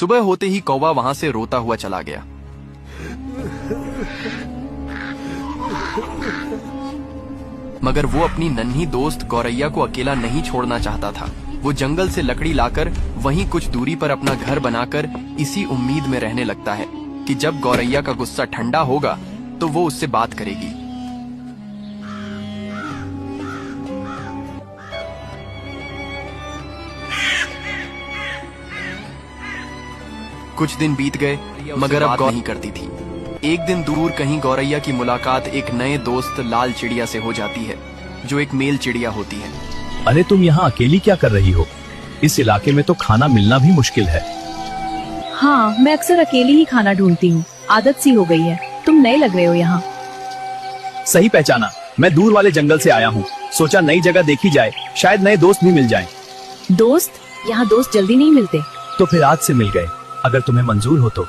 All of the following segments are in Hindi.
सुबह होते ही कौवा वहां से रोता हुआ चला गया। मगर वो अपनी नन्ही दोस्त गौरैया को अकेला नहीं छोड़ना चाहता था। वो जंगल से लकड़ी लाकर वहीं कुछ दूरी पर अपना घर बनाकर इसी उम्मीद में रहने लगता है कि जब गौरैया का गुस्सा ठंडा होगा तो वो उससे बात करेगी। कुछ दिन बीत गए मगर अब नहीं करती थी। एक दिन दूर कहीं गौरैया की मुलाकात एक नए दोस्त लाल चिड़िया से हो जाती है, जो एक मेल चिड़िया होती है। अरे तुम यहाँ अकेली क्या कर रही हो? इस इलाके में तो खाना मिलना भी मुश्किल है। हाँ, मैं अक्सर अकेली ही खाना ढूंढती हूँ, आदत सी हो गई है। तुम नए लग रहे हो यहाँ। सही पहचाना, मैं दूर वाले जंगल से आया हूँ। सोचा नई जगह देखी जाए, शायद नए दोस्त भी मिल जाएं। दोस्त? यहाँ दोस्त जल्दी नहीं मिलते। तो फिर आज से मिल गए, अगर तुम्हें मंजूर हो तो।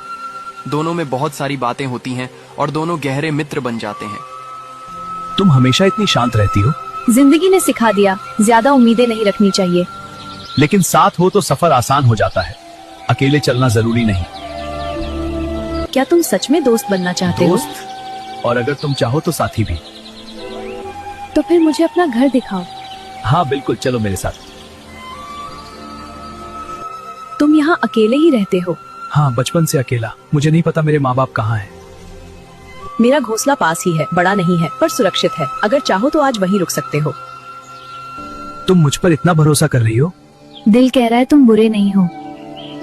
दोनों में बहुत सारी बातें होती हैं और दोनों गहरे मित्र बन जाते हैं। तुम हमेशा इतनी शांत रहती हो। जिंदगी ने सिखा दिया, ज्यादा उम्मीदें नहीं रखनी चाहिए। लेकिन साथ हो तो सफर आसान हो जाता है, अकेले चलना जरूरी नहीं। क्या तुम सच में दोस्त बनना चाहते हो? और अगर तुम चाहो तो साथी भी। तो फिर मुझे अपना घर दिखाओ। हाँ बिल्कुल, चलो मेरे साथ। तुम यहाँ अकेले ही रहते हो? हाँ, बचपन से अकेला। मुझे नहीं पता मेरे माँ बाप कहाँ हैं। मेरा घोंसला पास ही है, बड़ा नहीं है पर सुरक्षित है। अगर चाहो तो आज वहीं रुक सकते हो। तुम मुझ पर इतना भरोसा कर रही हो? दिल कह रहा है तुम बुरे नहीं हो।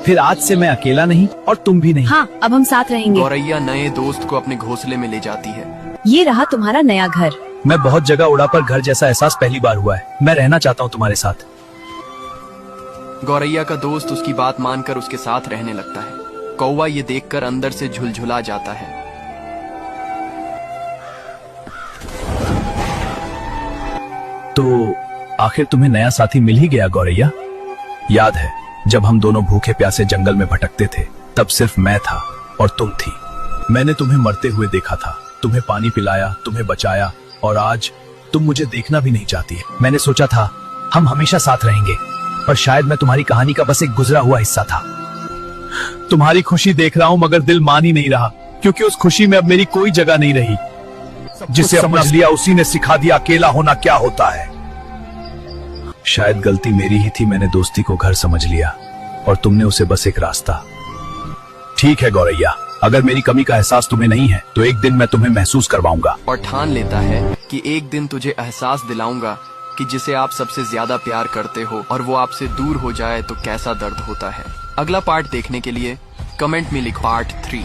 फिर आज से मैं अकेला नहीं और तुम भी नहीं। हाँ, अब हम साथ रहेंगे। गौरैया नए दोस्त को अपने घोंसले में ले जाती है। ये रहा तुम्हारा नया घर। मैं बहुत जगह उड़ा पर घर जैसा एहसास पहली बार हुआ है। मैं रहना चाहता हूँ तुम्हारे साथ। गौरैया का दोस्त उसकी बात मानकर उसके साथ रहने लगता है। कौवा ये देखकर अंदर से झुलझुला जाता है। तो आखिर तुम्हें नया साथी मिल ही गया गौरैया। याद है जब हम दोनों भूखे प्यासे जंगल में भटकते थे, तब सिर्फ मैं था और तुम थी। मैंने तुम्हें मरते हुए देखा था, तुम्हें पानी पिलाया, तुम्हें बचाया, और आज तुम मुझे देखना भी नहीं चाहती है। मैंने सोचा था हम हमेशा साथ रहेंगे, पर शायद मैं तुम्हारी कहानी का बस एक गुजरा हुआ हिस्सा था। तुम्हारी खुशी देख रहा हूँ मगर दिल मान ही नहीं रहा, क्योंकि उस खुशी में अब मेरी कोई जगह नहीं रही। जिसे समझ लिया उसी ने सिखा दिया अकेला होना क्या होता है। शायद गलती मेरी ही थी, मैंने दोस्ती को घर समझ लिया और तुमने उसे बस एक रास्ता। ठीक है गौरैया, अगर मेरी कमी का एहसास तुम्हें नहीं है तो एक दिन मैं तुम्हें महसूस करवाऊंगा। और ठान लेता है कि एक दिन तुझे एहसास दिलाऊंगा कि जिसे आप सबसे ज्यादा प्यार करते हो और वो आपसे दूर हो जाए तो कैसा दर्द होता है। अगला पार्ट देखने के लिए कमेंट में लिखो पार्ट 3।